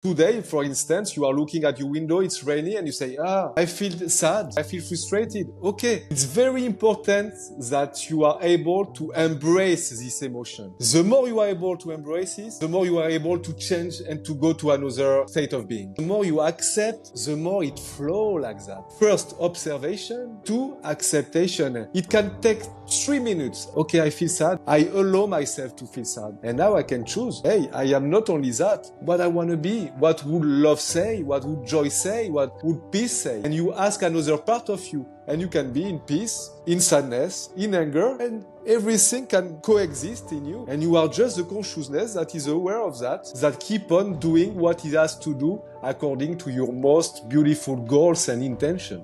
Today, for instance, you are looking at your window, it's rainy, and you say, I feel sad, I feel frustrated. Okay, it's very important that you are able to embrace this emotion. The more you are able to embrace it, the more you are able to change and to go to another state of being. The more you accept, the more it flows like that. First, observation, two, acceptation. It can take 3 minutes. Okay, I feel sad. I allow myself to feel sad. And now I can choose. Hey, I am not only that, what I want to be. What would love say? What would joy say? What would peace say? And you ask another part of you. And you can be in peace, in sadness, in anger, and everything can coexist in you. And you are just the consciousness that is aware of that keep on doing what it has to do according to your most beautiful goals and intention.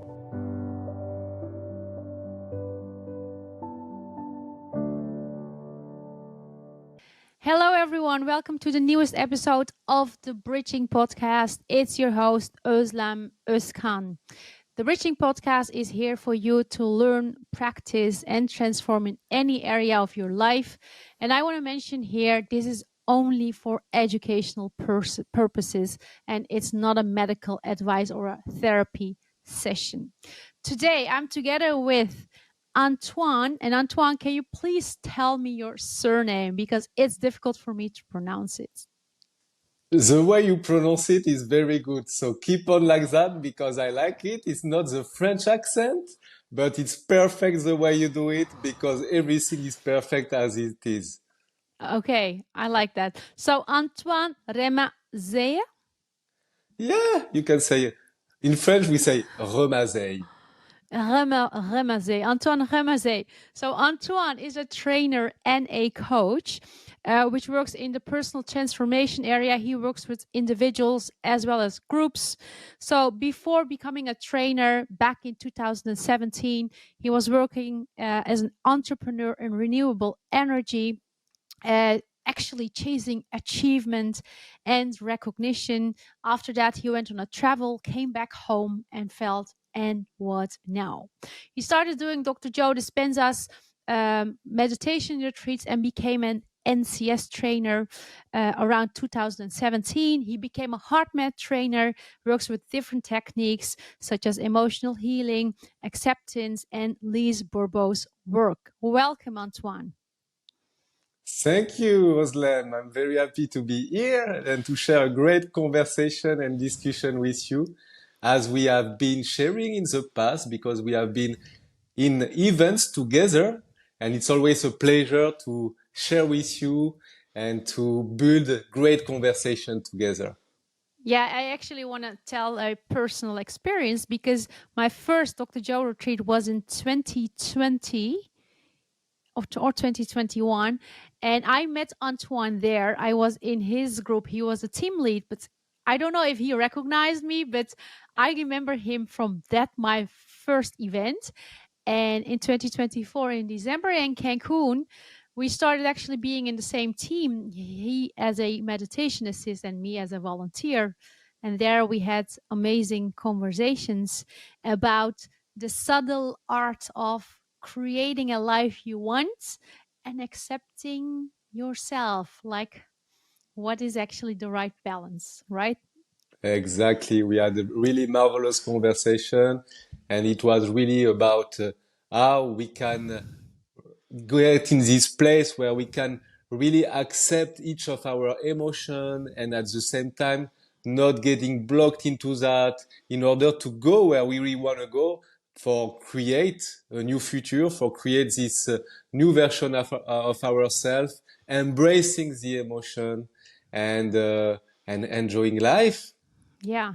Hello everyone, welcome to the newest episode of the Bridging Podcast. It's your host Özlem Özkan. The Bridging Podcast is here for you to learn, practice and transform in any area of your life. And I want to mention here, this is only for educational purposes and it's not a medical advice or a therapy session. Today I'm together with Antoine. And Antoine, can you please tell me your surname? Because it's difficult for me to pronounce it. The way you pronounce it is very good. So keep on like that because I like it. It's not the French accent, but it's perfect the way you do it because everything is perfect as it is. Okay, I like that. So Antoine Remazeilles? Yeah, you can say it. In French, we say Remazeilles. Remazeilles, Antoine Remazeilles. So Antoine is a trainer and a coach, which works in the personal transformation area. He works with individuals as well as groups. So before becoming a trainer back in 2017, he was working as an entrepreneur in renewable energy, actually chasing achievement and recognition. After that, he went on a travel, came back home and felt, and what now? He started doing Dr. Joe Dispenza's meditation retreats and became an NCS trainer around 2017. He became a HeartMath trainer, works with different techniques such as emotional healing, acceptance, and Lise Bourbeau's work. Welcome, Antoine. Thank you, Özlem. I'm very happy to be here and to share a great conversation and discussion with you as we have been sharing in the past because we have been in events together and it's always a pleasure to share with you and to build a great conversation together. Yeah, I actually want to tell a personal experience because my first Dr. Joe retreat was in 2020 or 2021. And I met Antoine there. I was in his group. He was a team lead, but I don't know if he recognized me, but I remember him from that, my first event. And in 2024, in December in Cancun, we started actually being in the same team. He as a meditation assist and me as a volunteer. And there we had amazing conversations about the subtle art of creating a life you want and accepting yourself, like what is actually the right balance, right? Exactly. We had a really marvelous conversation and it was really about how we can get in this place where we can really accept each of our emotion and at the same time not getting blocked into that in order to go where we really want to go for create a new future, for create this new version of ourselves, embracing the emotion and enjoying life. Yeah.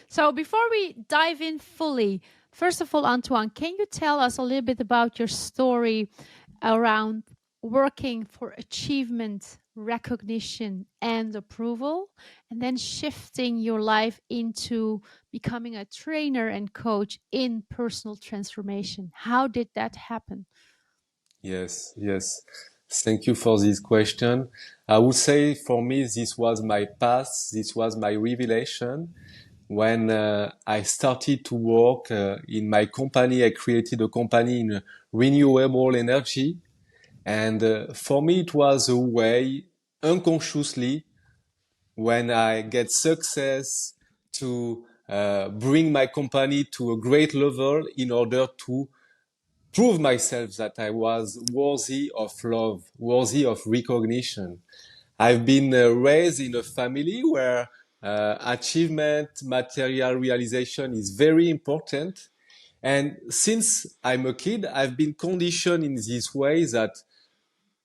So before we dive in fully, first of all, Antoine, can you tell us a little bit about your story around working for achievement, recognition, and approval, and then shifting your life into becoming a trainer and coach in personal transformation? How did that happen? Yes, yes. Thank you for this question. I would say for me, this was my path. This was my revelation. When I started to work in my company, I created a company in renewable energy. And for me, it was a way unconsciously when I get success, to bring my company to a great level in order to prove myself that I was worthy of love, worthy of recognition. I've been raised in a family where achievement, material realization is very important. And since I'm a kid, I've been conditioned in this way that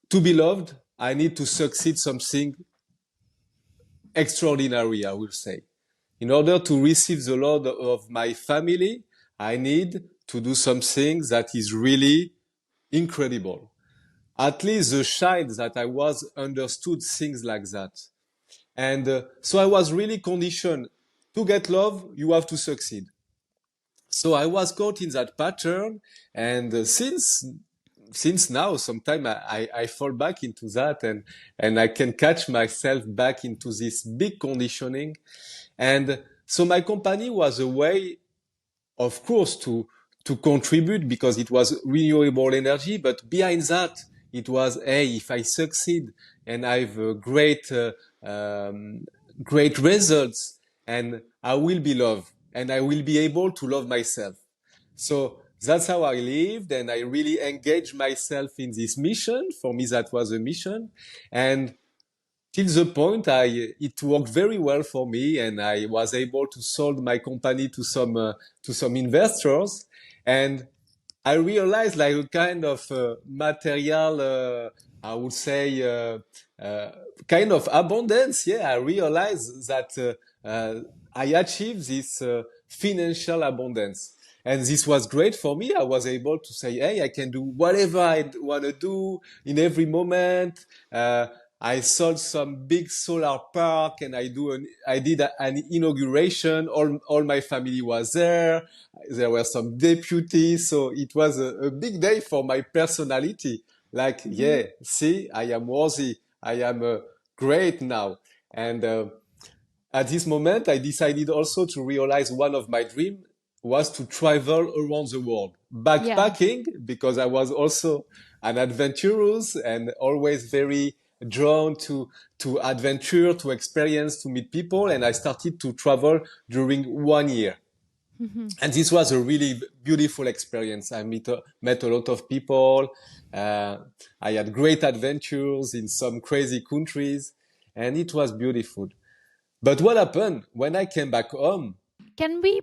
to be loved, I need to succeed something extraordinary, I will say. In order to receive the love of my family, I need to do something that is really incredible. At least the child that I was understood things like that. And so I was really conditioned to get love, you have to succeed. So I was caught in that pattern. And since now, sometimes I fall back into that and I can catch myself back into this big conditioning. And so my company was a way, of course, to contribute because it was renewable energy. But behind that, it was, hey, if I succeed and I have great results, and I will be loved and I will be able to love myself. So that's how I lived, and I really engaged myself in this mission. For me, that was a mission. And till the point it worked very well for me, and I was able to sold my company to some investors, and I realized like a kind of material, I would say, kind of abundance. Yeah, I realized that I achieved this financial abundance. And this was great for me. I was able to say, hey, I can do whatever I want to do in every moment. I sold some big solar park, and I did an inauguration. All my family was there. There were some deputies. So it was a big day for my personality. Like, yeah, see, I am worthy. I am great now. And at this moment, I decided also to realize one of my dreams was to travel around the world, backpacking, because I was also an adventurous and always very drawn to adventure, to experience, to meet people. And I started to travel during 1 year. And this was a really beautiful experience. I met a lot of people. I had great adventures in some crazy countries, and it was beautiful. But what happened when I came back home?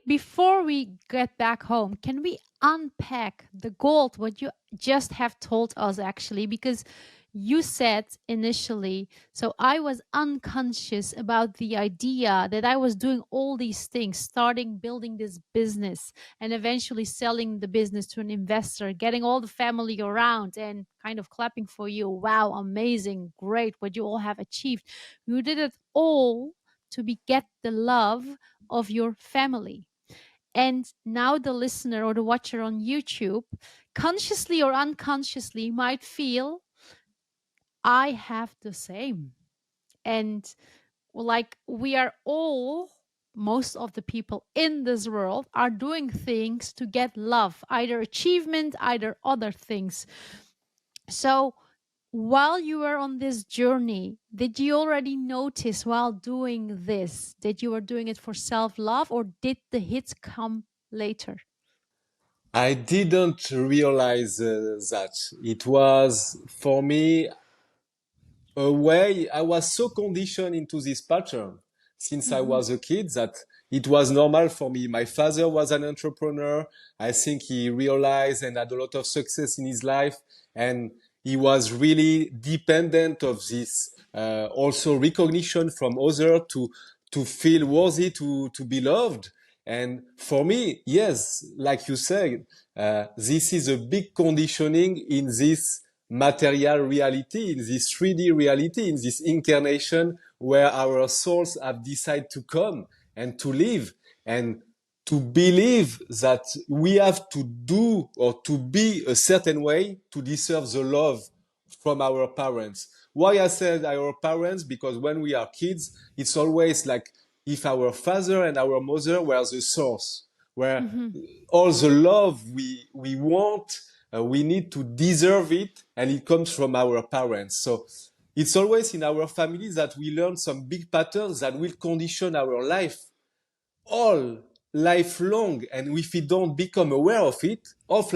Before we get back home, can we unpack the gold, what you just have told us actually? Because you said initially, so I was unconscious about the idea that I was doing all these things, starting building this business and eventually selling the business to an investor, getting all the family around and kind of clapping for you. Wow, amazing, great, what you all have achieved. You did it all to get the love of your family. And now the listener or the watcher on YouTube, consciously or unconsciously, might feel, I have the same. And like we are all, most of the people in this world are doing things to get love, either achievement, either other things. So while you were on this journey, did you already notice while doing this that you were doing it for self-love, or did the hits come later? I didn't realize that. It was, for me, a way. I was so conditioned into this pattern since I was a kid that it was normal for me. My father was an entrepreneur. I think he realized and had a lot of success in his life, and he was really dependent of this also recognition from others to feel worthy, to be loved. And for me, yes, like you said, this is a big conditioning in this material reality, in this 3D reality, in this incarnation where our souls have decided to come and to live and to believe that we have to do or to be a certain way to deserve the love from our parents. Why I said our parents? Because when we are kids, it's always like if our father and our mother were the source, where all the love we want, we need to deserve it, and it comes from our parents. So It's always in our families that we learn some big patterns that will condition our life all lifelong. And if you don't become aware of it, all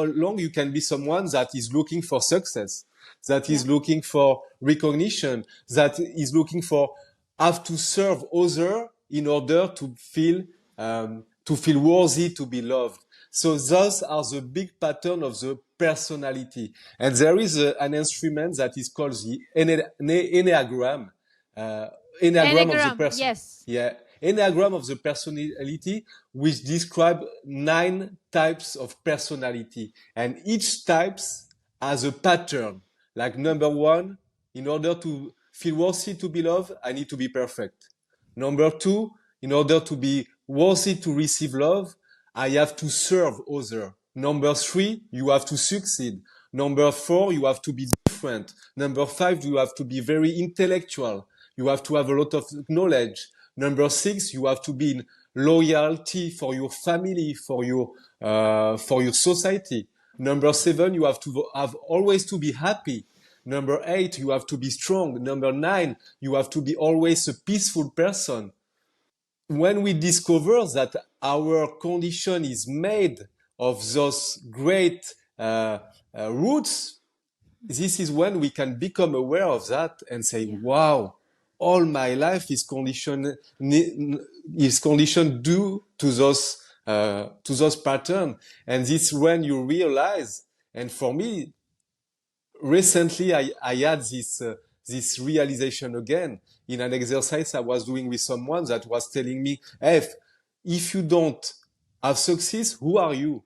long, you can be someone that is looking for success, that is looking for recognition, that is looking for have to serve other in order to feel worthy to be loved. So those are the big pattern of the personality. And there is an instrument that is called the Enneagram. Enneagram of the person. Yes. Yeah. Enneagram of the personality, which describe 9 types of personality. And each types has a pattern. Like number 1, in order to feel worthy to be loved, I need to be perfect. Number 2, in order to be worthy to receive love, I have to serve others. Number 3, you have to succeed. Number 4, you have to be different. Number 5, you have to be very intellectual. You have to have a lot of knowledge. Number 6, you have to be in loyalty for your family, for your society. Number 7, you have to have always to be happy. Number 8, you have to be strong. Number 9, you have to be always a peaceful person. When we discover that our condition is made of those great roots, this is when we can become aware of that and say, wow, all my life is conditioned due to those patterns. And this is when you realize, and for me, recently I had this realization again in an exercise I was doing with someone that was telling me, hey, if you don't have success, who are you?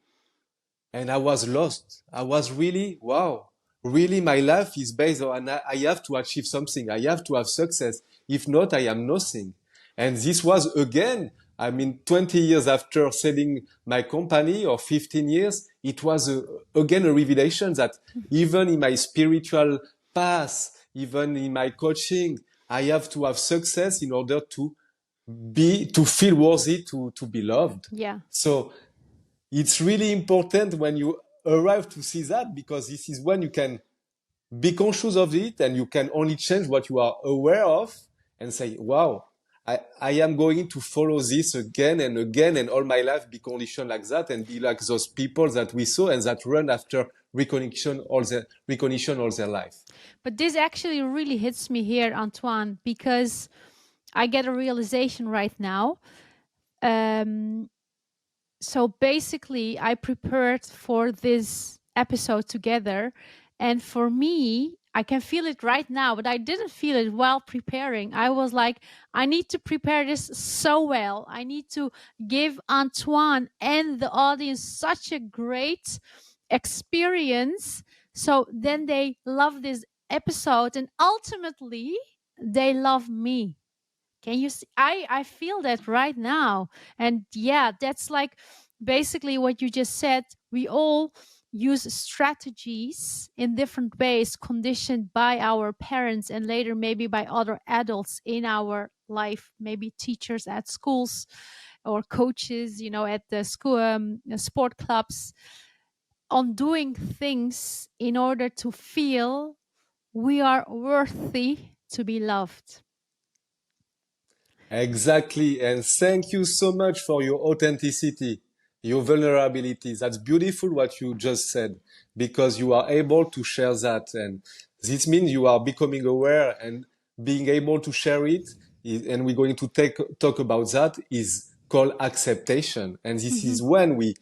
And I was lost. I was really, wow, really my life is based on, I have to achieve something. I have to have success. If not, I am nothing. And this was again, 20 years after selling my company, or 15 years, it was again a revelation that even in my spiritual path, even in my coaching, I have to have success in order to feel worthy to be loved. Yeah. So it's really important when you arrive to see that, because this is when you can be conscious of it and you can only change what you are aware of and say, wow, I am going to follow this again and again, and all my life be conditioned like that and be like those people that we saw and that run after recognition all their life. But this actually really hits me here, Antoine, because I get a realization right now. So basically, I prepared for this episode together, and for me, I can feel it right now, but I didn't feel it while preparing. I was like, I need to prepare this so well. I need to give Antoine and the audience such a great experience. So then they love this episode and ultimately they love me. Can you see? I feel that right now. And yeah, that's like basically what you just said. We all use strategies in different ways, conditioned by our parents and later maybe by other adults in our life, maybe teachers at schools or coaches, at the school, sport clubs, on doing things in order to feel we are worthy to be loved. Exactly. And thank you so much for your authenticity, your vulnerability. That's beautiful what you just said, because you are able to share that. And this means you are becoming aware and being able to share it. And we're going to talk about that is called acceptation. And this is when we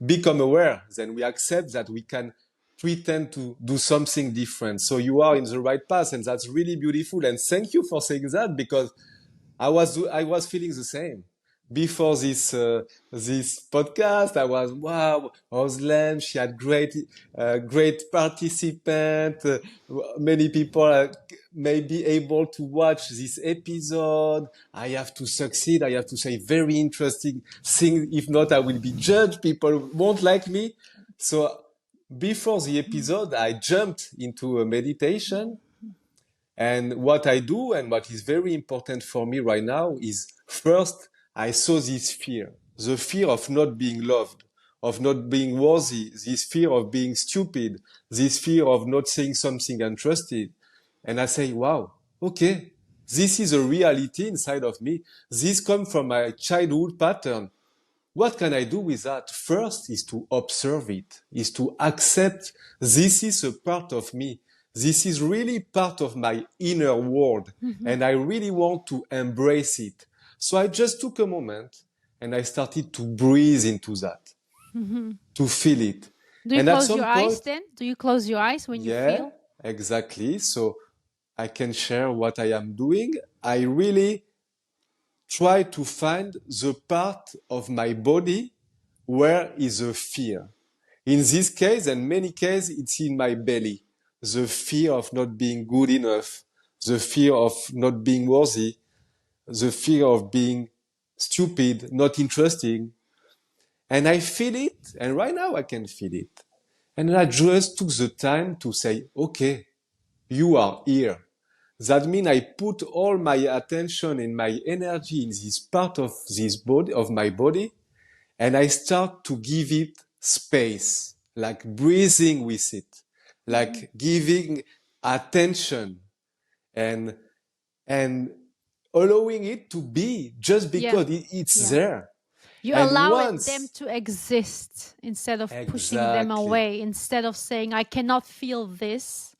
become aware, then we accept that we can pretend to do something different. So you are in the right path, and that's really beautiful. And thank you for saying that, because I was feeling the same before this podcast. I was, wow, Özlem, she had great participant. Many people may be able to watch this episode. I have to succeed. I have to say very interesting things. If not, I will be judged. People won't like me. So before the episode, I jumped into a meditation. And what I do, and what is very important for me right now, is first, I saw this fear, the fear of not being loved, of not being worthy, this fear of being stupid, this fear of not saying something untrusted. And I say, wow, okay, this is a reality inside of me. This comes from my childhood pattern. What can I do with that? First is to observe it, is to accept this is a part of me. This is really part of my inner world. And I really want to embrace it. So I just took a moment and I started to breathe into that, to feel it. Do you And at close some your eyes point, then? Do you close your eyes when you yeah, feel? exactly. So I can share what I am doing. I really try to find the part of my body where is a fear. In this case, and many cases, it's in my belly. The fear of not being good enough, the fear of not being worthy, the fear of being stupid, not interesting. And I feel it, and right now I can feel it. And I just took the time to say, okay, you are here. That means I put all my attention and my energy in this part of this body, of my body, and I start to give it space, like breathing with it, like giving attention and allowing it to be just because it's there. You And allow once, them to exist instead of pushing them exactly, away. Instead of saying, I cannot feel this,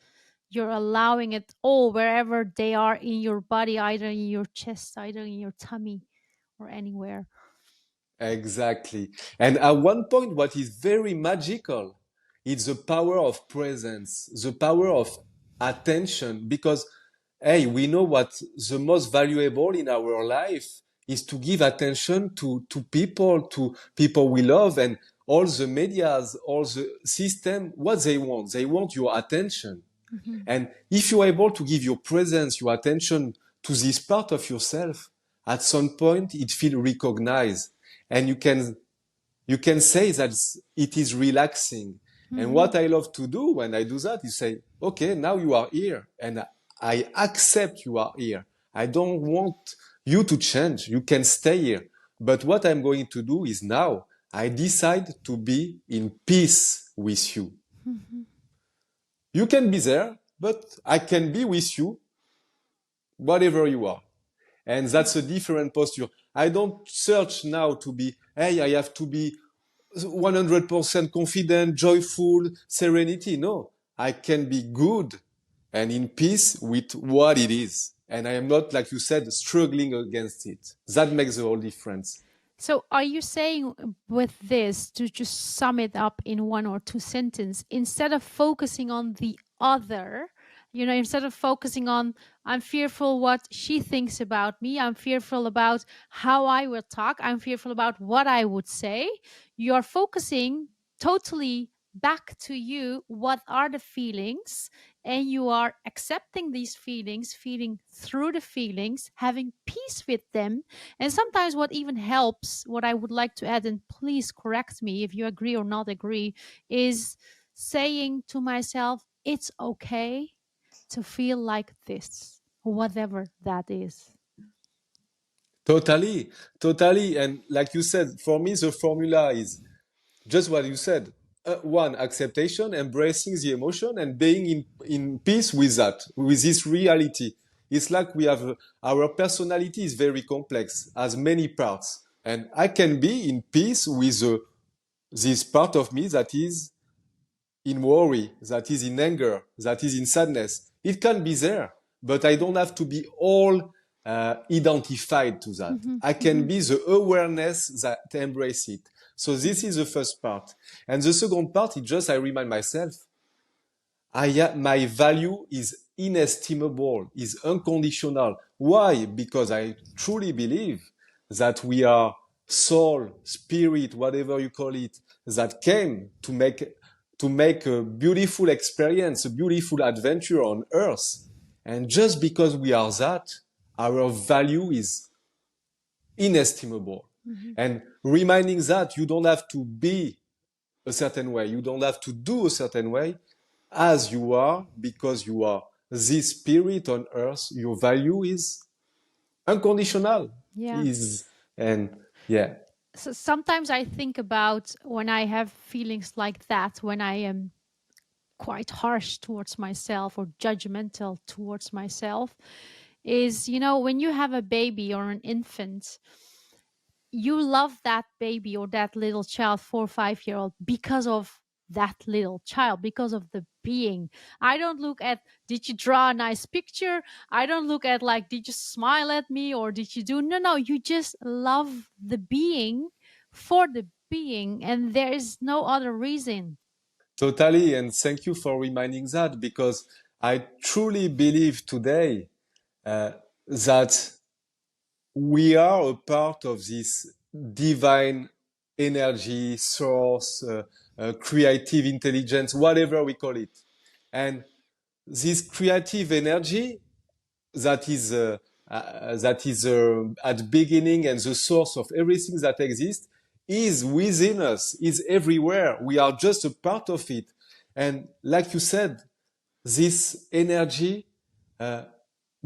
you're allowing it all wherever they are in your body, either in your chest, either in your tummy, or anywhere. exactly. And at one point, what is very magical, it's the power of presence, the power of attention, because, hey, we know what the most valuable in our life is to give attention to people we love, and all the medias, all the system, what they want your attention. And if you're able to give your presence, your attention to this part of yourself, at some point it feels recognized, and you can say that it is relaxing. And what I love to do when I do that is say, okay, now you are here, and I accept you are here. I don't want you to change. You can stay here. But what I'm going to do is now I decide to be in peace with you. You can be there, but I can be with you, whatever you are. And that's a different posture. I don't search now to be, hey, I have to be 100% confident, joyful, serenity. No, I can be good and in peace with what it is. And I am not, like you said, struggling against it. That makes the whole difference. So are you saying with this, to just sum it up in one or two sentences, instead of focusing on the other, instead of focusing on, I'm fearful what she thinks about me, I'm fearful about how I will talk, I'm fearful about what I would say, you're focusing totally back to you, what are the feelings, and you are accepting these feelings, feeling through the feelings, having peace with them. And sometimes what even helps, what I would like to add, and please correct me if you agree or not agree, is saying to myself, it's okay to feel like this, whatever that is. Totally, totally. And like you said, for me, the formula is just what you said. One, acceptation, embracing the emotion and being in peace with that, with this reality. It's like we have, our personality is very complex, has many parts. And I can be in peace with this part of me that is in worry, that is in anger, that is in sadness. It can be there, but I don't have to be all identified to that. I can be the awareness that embrace it. So this is the first part. And the second part is just I remind myself, my value is inestimable, is unconditional. Why? Because I truly believe that we are soul, spirit, whatever you call it, that came to make a beautiful experience, a beautiful adventure on earth. And just because we are that, our value is inestimable. And reminding that you don't have to be a certain way, you don't have to do a certain way, as you are, because you are this spirit on earth, your value is unconditional. Yeah. So sometimes I think about when I have feelings like that, when I am quite harsh towards myself or judgmental towards myself is, when you have a baby or an infant, you love that baby or that little child, 4 or 5 year old, because of that little child, because of the being. I don't look at, did you draw a nice picture? I don't look at like, did you smile at me or did you do? No, you just love the being for the being, and there is no other reason. Totally, and thank you for reminding that, because I truly believe today that we are a part of this divine energy, source, creative intelligence, whatever we call it. And this creative energy that is at beginning and the source of everything that exists is within us, is everywhere. We are just a part of it. And like you said, this energy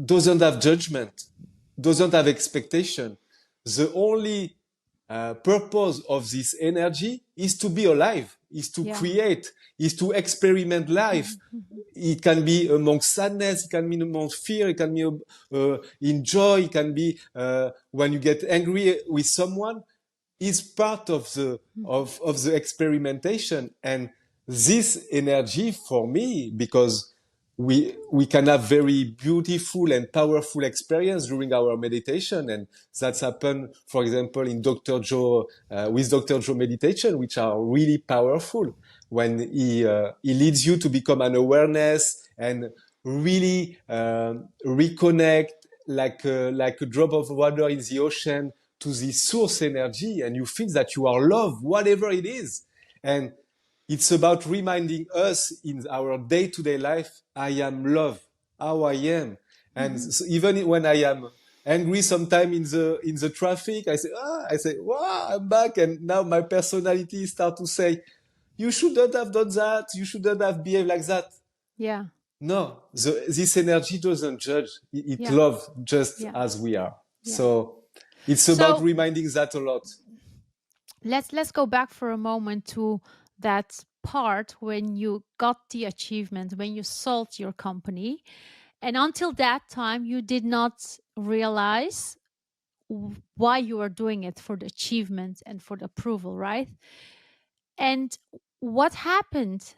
doesn't have judgment, doesn't have expectation. The only purpose of this energy is to be alive, is to create, is to experiment life. It can be amongst sadness, it can be amongst fear, it can be in joy, it can be when you get angry with someone. Is part of the experimentation. And this energy for me, because we can have very beautiful and powerful experience during our meditation, and that's happened, for example, in Dr. Joe with Dr. Joe meditation, which are really powerful when he leads you to become an awareness and really reconnect like a drop of water in the ocean to the source energy, and you feel that you are loved, whatever it is. And it's about reminding us in our day-to-day life, I am loved, how I am. And so even when I am angry sometime in the traffic, I say, wow, I'm back. And now my personality start to say, you shouldn't have done that. You shouldn't have behaved like that. Yeah. No, this energy doesn't judge. It loves just as we are. Yeah. So it's about reminding that a lot. Let's go back for a moment to that part when you got the achievement, when you sold your company. And until that time, you did not realize why you were doing it, for the achievement and for the approval, right? And what happened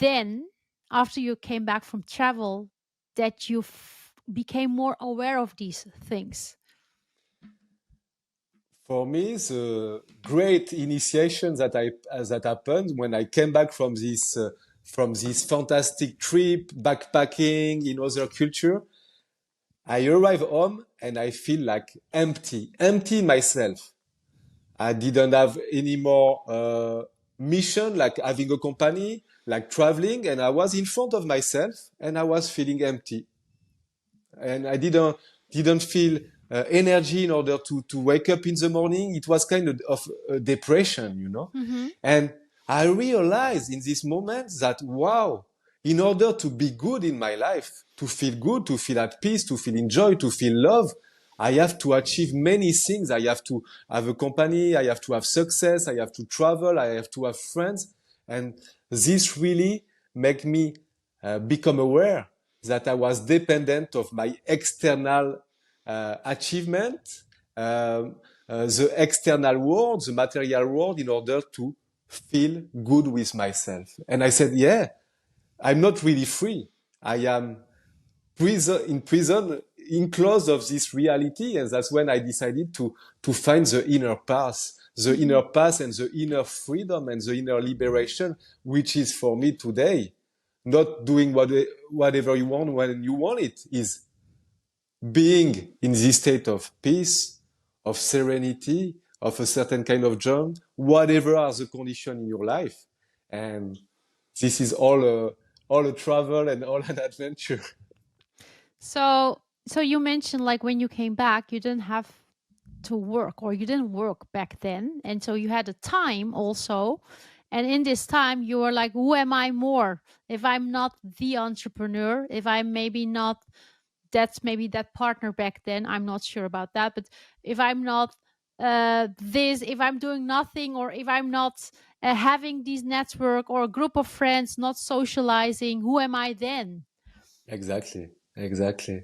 then after you came back from travel that you became more aware of these things? For me, the great initiation that happened when I came back from this fantastic trip, backpacking in other culture, I arrive home and I feel like empty myself. I didn't have any more mission, like having a company, like traveling, and I was in front of myself and I was feeling empty. And I didn't feel energy in order to wake up in the morning. It was kind of a depression, And I realized in this moment that, wow, in order to be good in my life, to feel good, to feel at peace, to feel enjoy, to feel love, I have to achieve many things. I have to have a company. I have to have success. I have to travel. I have to have friends. And this really make me become aware that I was dependent of my external achievement, the external world, the material world, in order to feel good with myself. And I said, yeah, I'm not really free. I am in prison, enclosed of this reality. And that's when I decided to find the inner path and the inner freedom and the inner liberation, which is for me today. Not doing whatever you want when you want it, is being in this state of peace, of serenity, of a certain kind of joy, whatever are the conditions in your life. And this is all a travel and all an adventure. So you mentioned, like, when you came back, you didn't have to work, or you didn't work back then. And so you had a time also. And in this time, you were like, who am I more? If I'm not the entrepreneur, if I'm maybe not, that's maybe that partner back then, I'm not sure about that. But if I'm not this, if I'm doing nothing, or if I'm not having this network or a group of friends, not socializing, who am I then? Exactly. Exactly.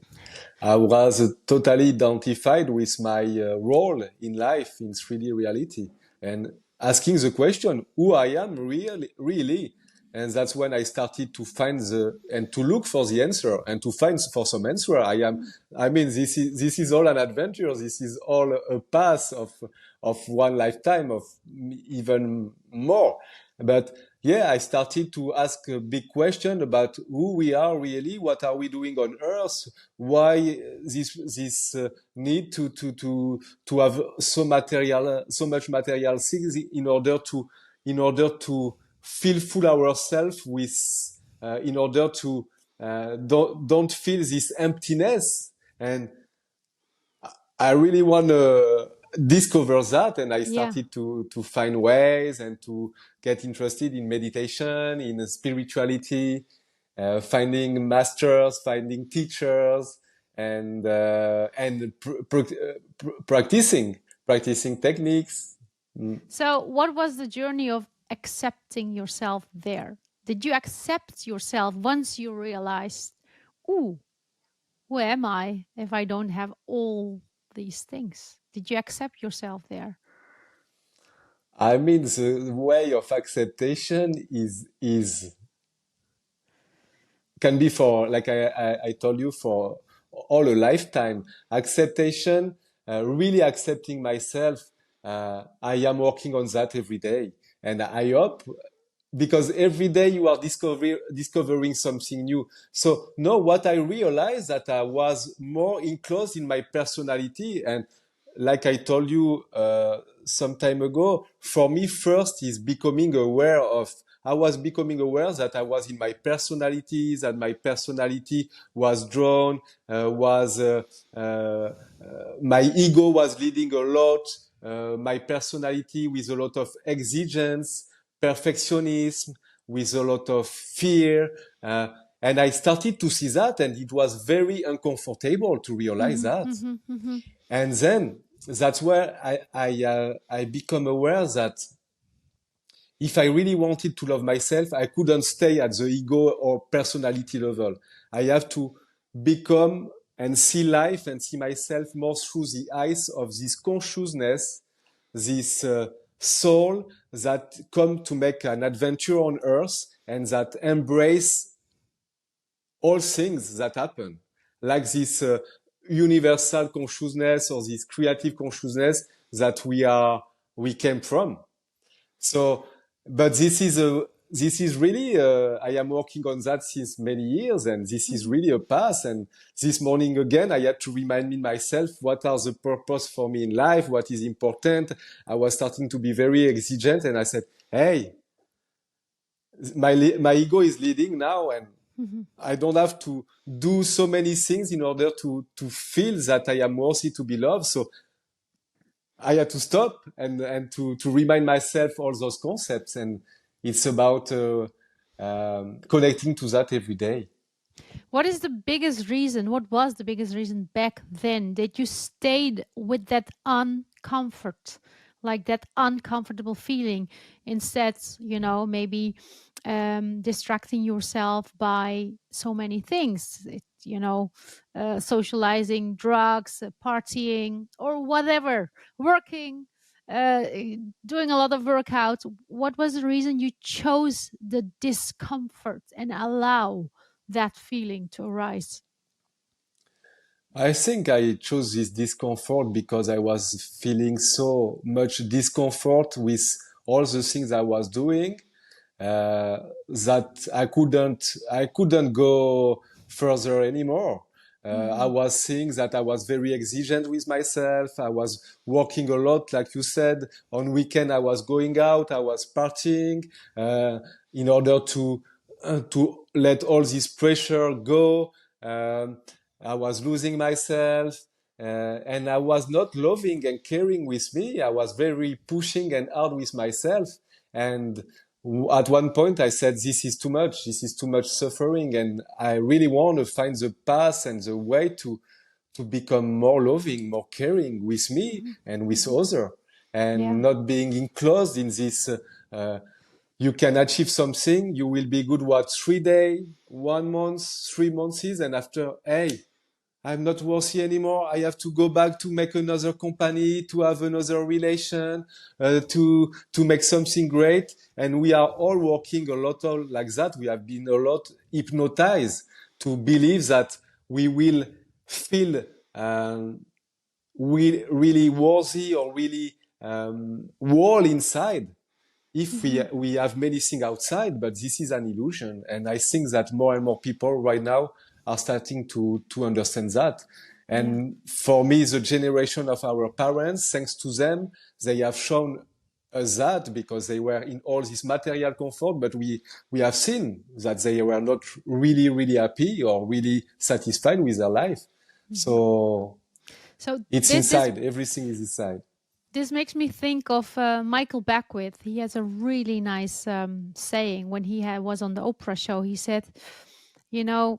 I was totally identified with my role in life in 3D reality and asking the question, who I am really. And that's when I started to find and to look for the answer and to find for some answer. I mean, this is all an adventure. This is all a path of one lifetime, of even more. But yeah, I started to ask a big question about who we are really, what are we doing on Earth, why this need to have so much material things in order to feel full ourselves with, in order to don't feel this emptiness. And I really want to discover that, and I Yeah. started to find ways and to get interested in meditation, in spirituality, finding masters, finding teachers, and practicing techniques. So, what was the journey of accepting yourself there? Did you accept yourself once you realized, ooh, who am I if I don't have all these things? Did you accept yourself there? I mean, the way of acceptation is can be for, like I told you, for all a lifetime. Acceptation, really accepting myself. I am working on that every day, and I hope, because every day you are discovering something new. So now what I realized, that I was more enclosed in my personality, and like I told you some time ago, for me first is becoming aware of. I was becoming aware that I was in my personality, that my personality was drawn, was my ego was leading a lot, my personality with a lot of exigence, perfectionism, with a lot of fear. And I started to see that, and it was very uncomfortable to realize that. And then that's where I become aware that if I really wanted to love myself, I couldn't stay at the ego or personality level. I have to become and see life and see myself more through the eyes of this consciousness, this soul that come to make an adventure on earth and that embrace all things that happen, like this universal consciousness or this creative consciousness that we came from. So, but this is really, I am working on that since many years, and this is really a path. And this morning again, I had to remind me myself, what are the purpose for me in life? What is important? I was starting to be very exigent, and I said, hey, my ego is leading now, and I don't have to do so many things in order to feel that I am worthy to be loved. So I had to stop and to remind myself all those concepts. And it's about connecting to that every day. What is the biggest reason? What was the biggest reason back then that you stayed with that uncomfort, like that uncomfortable feeling, instead, maybe distracting yourself by so many things, socializing, drugs, partying, or whatever, working, uh, doing a lot of workouts? What was the reason you chose the discomfort and allow that feeling to arise? I think I chose this discomfort because I was feeling so much discomfort with all the things I was doing, that I couldn't go further anymore. I was seeing that I was very exigent with myself. I was working a lot, like you said. On weekend, I was going out. I was partying in order to let all this pressure go. I was losing myself, and I was not loving and caring with me. I was very pushing and hard with myself. And at one point I said, this is too much. This is too much suffering. And I really want to find the path and the way to become more loving, more caring with me and with others, and not being enclosed in this. You can achieve something, you will be good 3 days, 1 month, 3 months, and after, hey, I'm not worthy anymore. I have to go back to make another company, to have another relation, to make something great. And we are all working a lot like that. We have been a lot hypnotized to believe that we will feel we really worthy or really whole inside if we have many things outside, but this is an illusion. And I think that more and more people right now are starting to understand that. And for me, the generation of our parents, thanks to them, they have shown us that, because they were in all this material comfort, but we have seen that they were not really, really happy or really satisfied with their life. So it's inside. Everything is inside. This makes me think of Michael Beckwith. He has a really nice saying when he was on the Oprah show. He said, you know,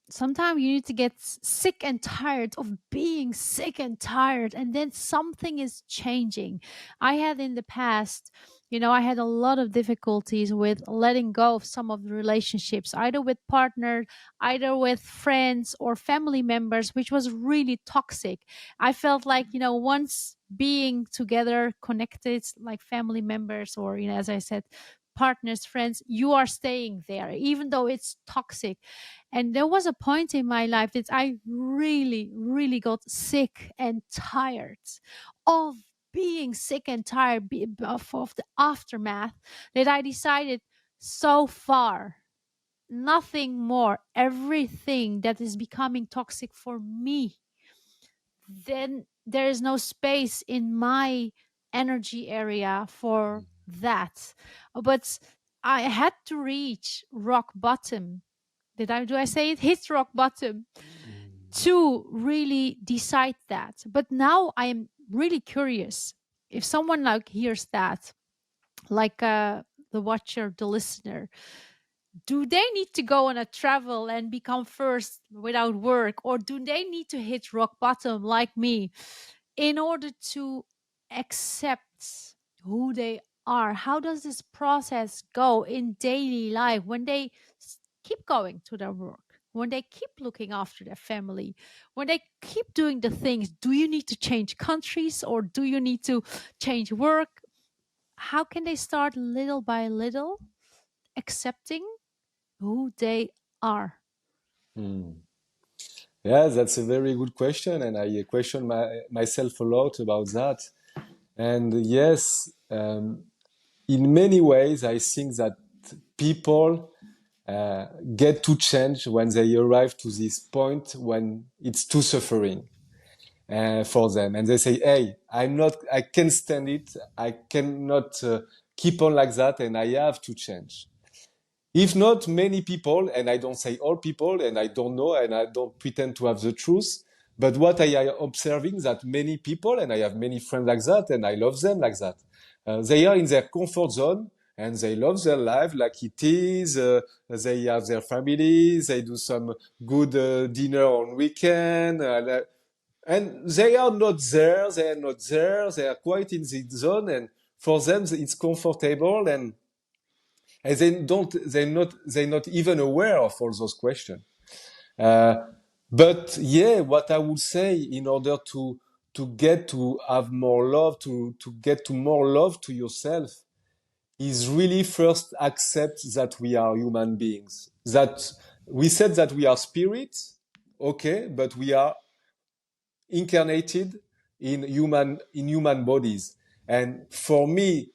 sometimes you need to get sick and tired of being sick and tired, and then something is changing. I had in the past, I had a lot of difficulties with letting go of some of the relationships, either with partners, either with friends or family members, which was really toxic. I felt like, once being together, connected, like family members, or, as I said, partners, friends, you are staying there, even though it's toxic. And there was a point in my life that I really, really got sick and tired of being sick and tired of the aftermath, that I decided, so far, nothing more, everything that is becoming toxic for me, then there is no space in my energy area for that. But I had to reach rock bottom. Do I say it? Hit rock bottom to really decide that. But now I am really curious, if someone hears that, like the watcher, the listener, do they need to go on a travel and become first without work, or do they need to hit rock bottom like me in order to accept who they are? How does this process go in daily life when they keep going to their work, when they keep looking after their family, when they keep doing the things? Do you need to change countries, or do you need to change work? How can they start little by little accepting who they are? Yeah, that's a very good question, and I question myself a lot about that. And yes, in many ways, I think that people get to change when they arrive to this point when it's too suffering for them, and they say, "Hey, I can't stand it. I cannot keep on like that, and I have to change." If not, many people, and I don't say all people, and I don't know, and I don't pretend to have the truth, but what I am observing that many people, and I have many friends like that, and I love them like that, they are in their comfort zone, and they love their life like it is. They have their families, they do some good dinner on weekend, and they are not there, they are not there, they are quite in the zone, and for them it's comfortable, and they're not even aware of all those questions. But yeah, what I would say, in order to get to have more love, to get to more love to yourself, is really first accept that we are human beings. That we said that we are spirits, okay, but we are incarnated in human bodies. And for me,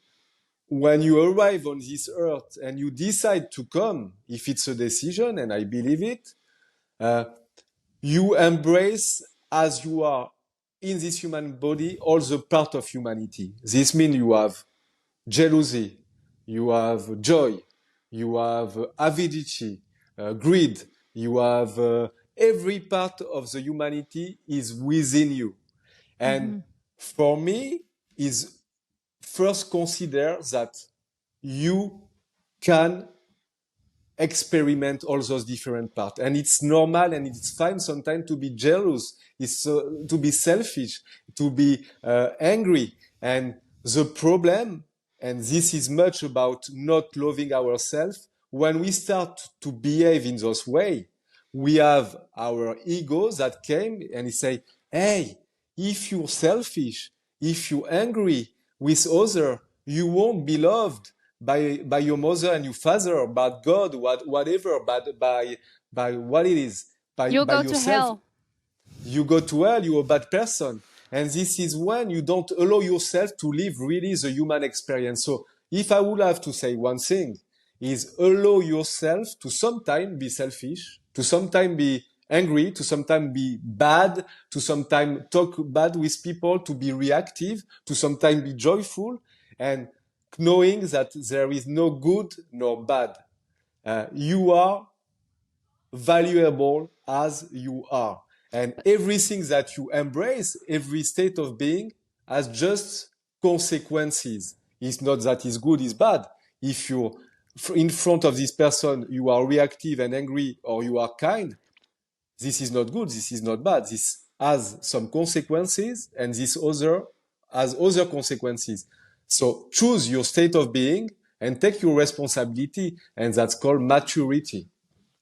when you arrive on this earth and you decide to come, if it's a decision, and I believe it, you embrace, as you are in this human body, all the part of humanity. This means you have jealousy, you have joy, you have avidity, greed, you have every part of the humanity is within you. And for me, is first consider that you can experiment all those different parts. And it's normal and it's fine sometimes to be jealous, it's to be selfish, to be angry. And the problem, and this is much about not loving ourselves, when we start to behave in this way, we have our egos that came and they say, hey, if you're selfish, if you're angry with others, you won't be loved by your mother and your father, by God, whatever, by what it is, You'll by go yourself. to hell. You go to hell, you're a bad person. And this is when you don't allow yourself to live really the human experience. So if I would have to say one thing, is allow yourself to sometimes be selfish, to sometimes be angry, to sometimes be bad, to sometimes talk bad with people, to be reactive, to sometimes be joyful, and knowing that there is no good nor bad. You are valuable as you are. And everything that you embrace, every state of being, has just consequences. It's not that it's good, it's bad. If you're in front of this person, you are reactive and angry, or you are kind, this is not good, this is not bad. This has some consequences, and this other has other consequences. So choose your state of being and take your responsibility, and that's called maturity.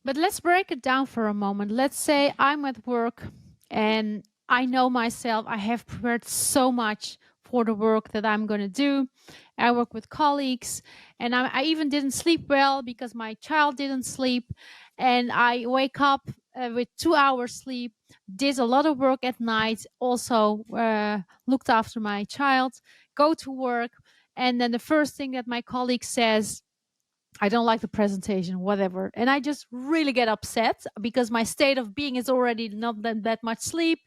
But let's break it down for a moment. Let's say I'm at work and I know myself. I have prepared so much for the work that I'm going to do. I work with colleagues, and I even didn't sleep well because my child didn't sleep. And I wake up with 2 hours sleep, did a lot of work at night, also looked after my child, go to work. And then the first thing that my colleague says, I don't like the presentation, whatever. And I just really get upset because my state of being is already not that much sleep,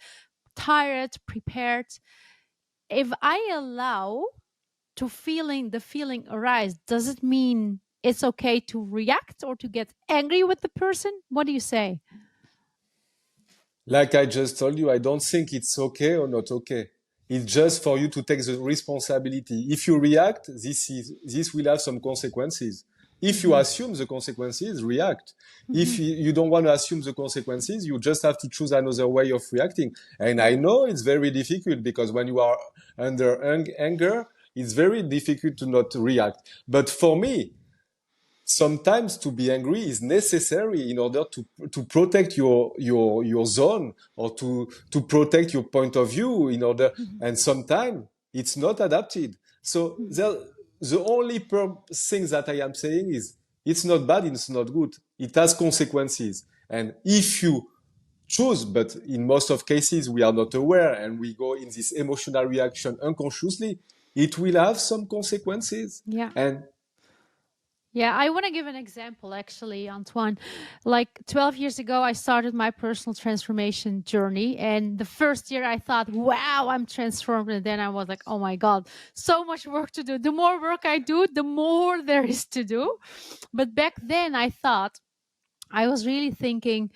tired, prepared. If I allow the feeling arise, does it mean it's okay to react or to get angry with the person? What do you say? Like I just told you, I don't think it's okay or not okay. It's just for you to take the responsibility. If you react, this will have some consequences. If you assume the consequences, react. If you don't want to assume the consequences, you just have to choose another way of reacting. And I know it's very difficult because when you are under anger, it's very difficult to not react. But for me, sometimes to be angry is necessary in order to protect your zone, or to protect your point of view in order, and sometimes it's not adapted. So the only thing that I am saying is it's not bad, it's not good. It has consequences. And if you choose, but in most of cases we are not aware and we go in this emotional reaction unconsciously, it will have some consequences. Yeah. And Yeah, I want to give an example actually, Antoine. Like 12 years ago, I started my personal transformation journey. And the first year I thought, wow, I'm transformed. And then I was like, oh my God, so much work to do. The more work I do, the more there is to do. But back then I thought, I was really thinking,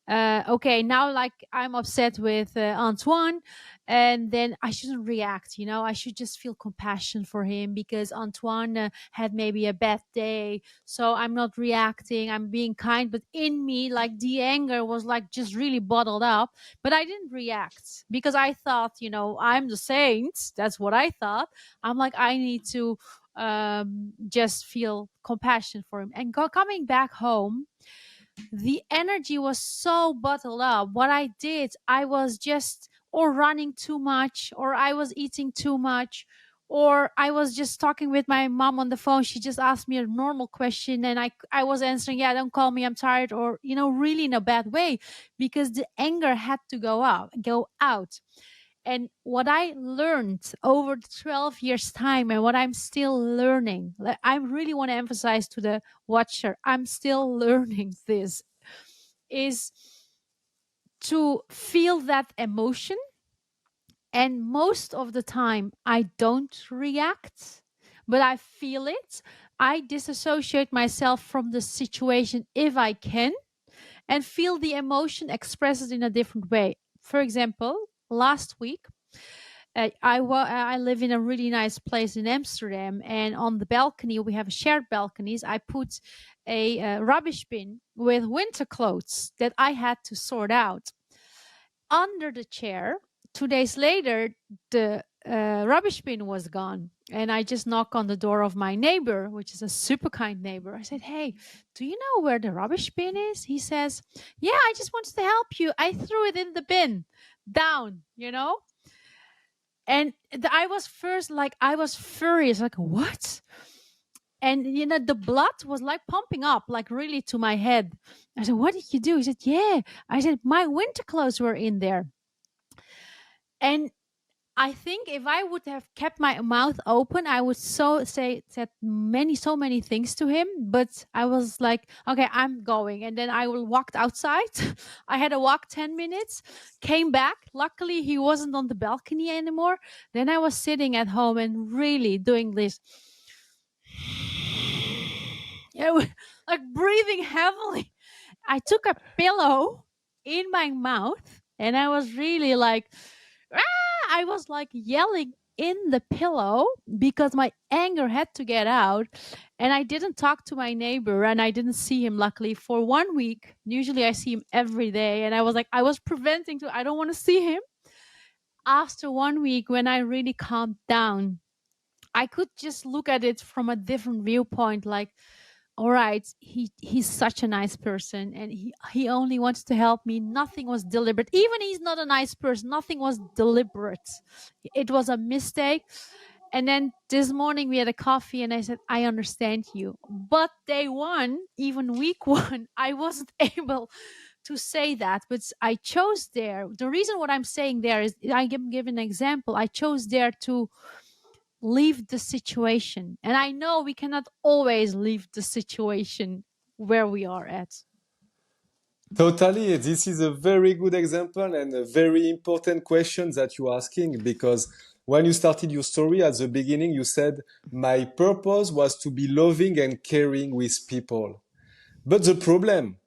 okay, now like I'm upset with Antoine, and then I shouldn't react, I should just feel compassion for him because Antoine had maybe a bad day. So I'm not reacting, I'm being kind, but in me, like the anger was like just really bottled up. But I didn't react because I thought, I'm the saint. That's what I thought. I'm like, I need to just feel compassion for him. And coming back home, the energy was so bottled up. What I did, I was just or running too much, or I was eating too much, or I was just talking with my mom on the phone. She just asked me a normal question and I was answering, yeah, don't call me, I'm tired, or really in a bad way, because the anger had to go out. And what I learned over the 12 years time, and what I'm still learning, I really want to emphasize to the watcher, I'm still learning this, is to feel that emotion. And most of the time I don't react, but I feel it. I disassociate myself from the situation if I can, and feel the emotion, express it in a different way. For example, last week, I live in a really nice place in Amsterdam, and on the balcony we have shared balconies. I put a rubbish bin with winter clothes that I had to sort out under the chair. 2 days later, the rubbish bin was gone. And I just knock on the door of my neighbor, which is a super kind neighbor. I said, "Hey, do you know where the rubbish bin is?" He says, "Yeah, I just wanted to help you. I threw it in the bin down, you know?" And I was first like, I was furious, like, what? And, you know, the blood was like pumping up, like really to my head. I said, "What did you do?" He said, "Yeah." I said, "My winter clothes were in there." And I think if I would have kept my mouth open, I would said so many things to him. But I was like, "Okay, I'm going." And then I walked outside. I had to walk 10 minutes, came back. Luckily, he wasn't on the balcony anymore. Then I was sitting at home and really doing this. Yeah, like breathing heavily. I took a pillow in my mouth and I was really like, I was like yelling in the pillow because my anger had to get out. And I didn't talk to my neighbor and I didn't see him, luckily, for 1 week. Usually I see him every day. And I was like, I was preventing I don't want to see him. After 1 week, when I really calmed down, I could just look at it from a different viewpoint. Like, all right, he's such a nice person and he only wants to help me. Nothing was deliberate. Even he's not a nice person, nothing was deliberate. It was a mistake. And then this morning we had a coffee and I said, "I understand you." But day one, even week one, I wasn't able to say that. But I chose there. The reason what I'm saying there is, I give an example. I chose there to leave the situation. And I know we cannot always leave the situation where we are at. Totally. This is a very good example and a very important question that you're asking, because when you started your story at the beginning, you said, "My purpose was to be loving and caring with people." But the problem,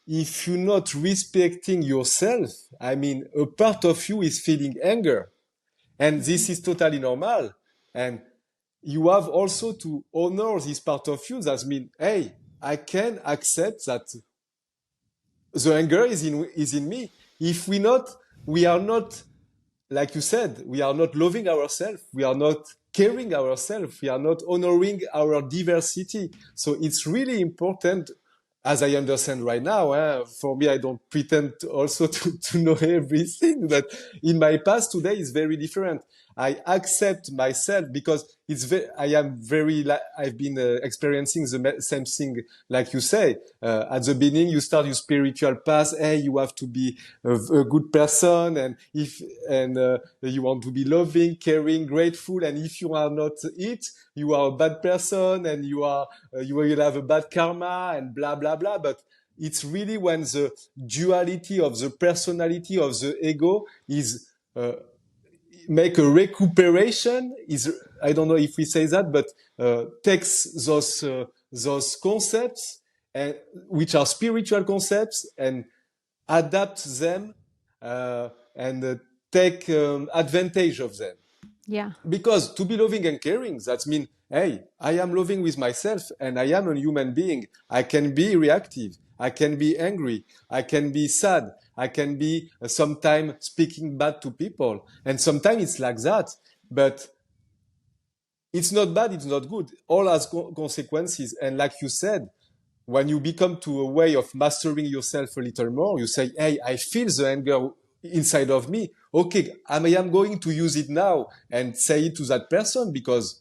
if you're not respecting yourself, I mean, a part of you is feeling anger. And this is totally normal. And you have also to honor this part of you. That means, hey, I can accept that the anger is in me. If we are not, like you said, we are not loving ourselves. We are not caring ourselves. We are not honoring our diversity. So it's really important, as I understand right now. For me, I don't pretend also to know everything, but in my past today is very different. I accept myself because I've been experiencing the same thing, like you say. At the beginning, you start your spiritual path. Hey, you have to be a good person, and you want to be loving, caring, grateful. And if you are not it, you are a bad person, and you will have a bad karma, and blah blah blah. But it's really when the duality of the personality of the ego is make a recuperation, is, I don't know if we say that, but takes those concepts, and which are spiritual concepts, and adapt them and take advantage of them. Yeah. Because to be loving and caring, that means, hey, I am loving with myself and I am a human being. I can be reactive. I can be angry. I can be sad. I can be sometimes speaking bad to people. And sometimes it's like that. But it's not bad. It's not good. All has consequences. And like you said, when you become to a way of mastering yourself a little more, you say, hey, I feel the anger inside of me. Okay, I am going to use it now and say it to that person because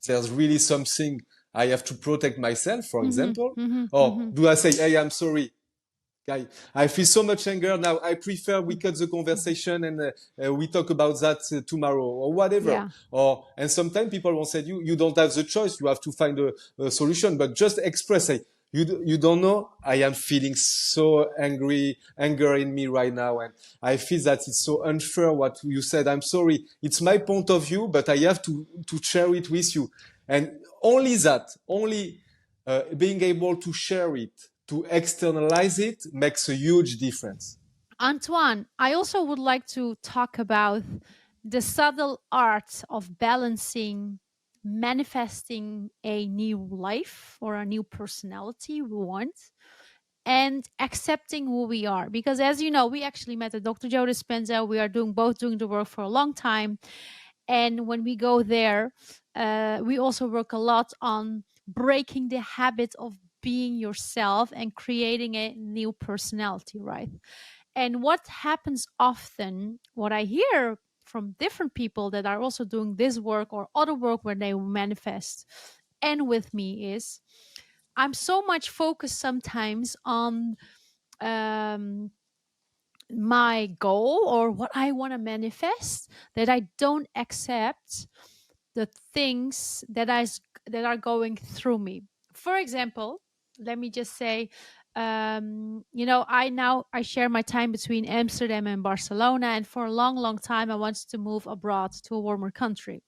there's really something I have to protect myself, for example. Or do I say, hey, I'm sorry. I feel so much anger now. I prefer we cut the conversation and we talk about that tomorrow or whatever. Yeah. And sometimes people will say, you don't have the choice. You have to find a solution, but just express, say, you don't know. I am feeling so anger in me right now. And I feel that it's so unfair what you said. I'm sorry. It's my point of view, but I have to share it with you. And only being able to share it, to externalize it, makes a huge difference. Antoine, I also would like to talk about the subtle art of balancing manifesting a new life or a new personality we want and accepting who we are. Because as you know, we actually met at Dr. Joe Dispenza. We are both doing the work for a long time. And when we go there, we also work a lot on breaking the habit of being yourself and creating a new personality, right? And what happens often, what I hear from different people that are also doing this work or other work where they manifest and with me is I'm so much focused sometimes on um, my goal or what I want to manifest that I don't accept the things that are going through me. For example, let me just say, I share my time between Amsterdam and Barcelona, and for a long, long time I wanted to move abroad to a warmer country.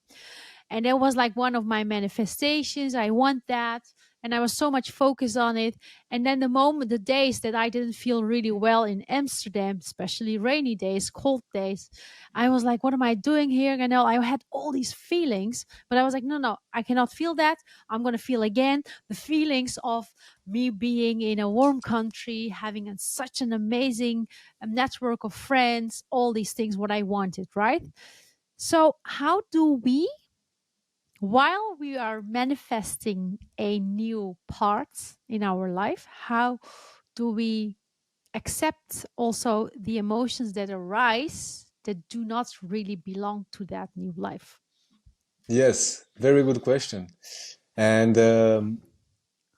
And that was like one of my manifestations. I want that. And I was so much focused on it. And then the days that I didn't feel really well in Amsterdam, especially rainy days, cold days, I was like, what am I doing here? I know I had all these feelings, but I was like, no, I cannot feel that. I'm going to feel again the feelings of me being in a warm country, having such an amazing network of friends, all these things, what I wanted, right? So, how do we, while we are manifesting a new part in our life, how do we accept also the emotions that arise that do not really belong to that new life? Yes, very good question. And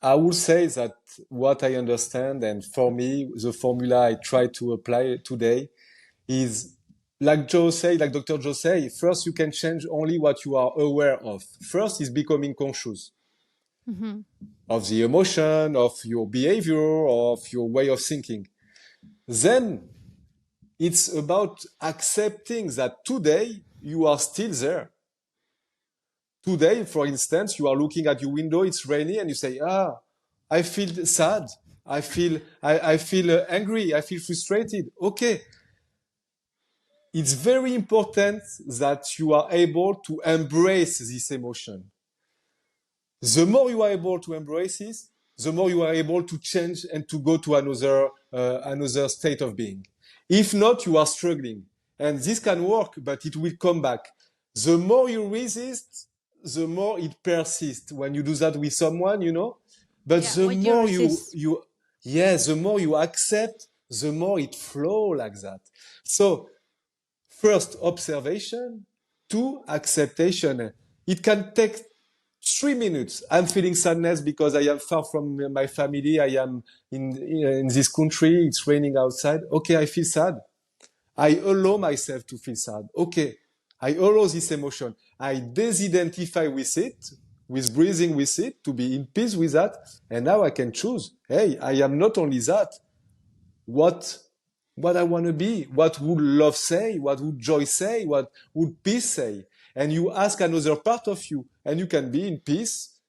I would say that what I understand, and for me, the formula I try to apply today is like Dr. Joe say, first you can change only what you are aware of. First is becoming conscious Mm-hmm. of the emotion, of your behavior, of your way of thinking. Then it's about accepting that today you are still there. Today, for instance, you are looking at your window, it's rainy, and you say, I feel sad. I feel angry. I feel frustrated. Okay. It's very important that you are able to embrace this emotion. The more you are able to embrace it, the more you are able to change and to go to another state of being. If not, you are struggling. And this can work, but it will come back. The more you resist, the more it persists when you do that with someone, you know. But Yeah, the when you more resist. the more you accept, the more it flows like that. So first, observation. Two, acceptation. It can take 3 minutes. I'm feeling sadness because I am far from my family. I am in this country. It's raining outside. Okay, I feel sad. I allow myself to feel sad. Okay, I allow this emotion. I disidentify with it, with breathing with it, to be in peace with that. And now I can choose. Hey, I am not only that. What what I want to be, what would love say, what would joy say, what would peace say. And you ask another part of you, and you can be in peace,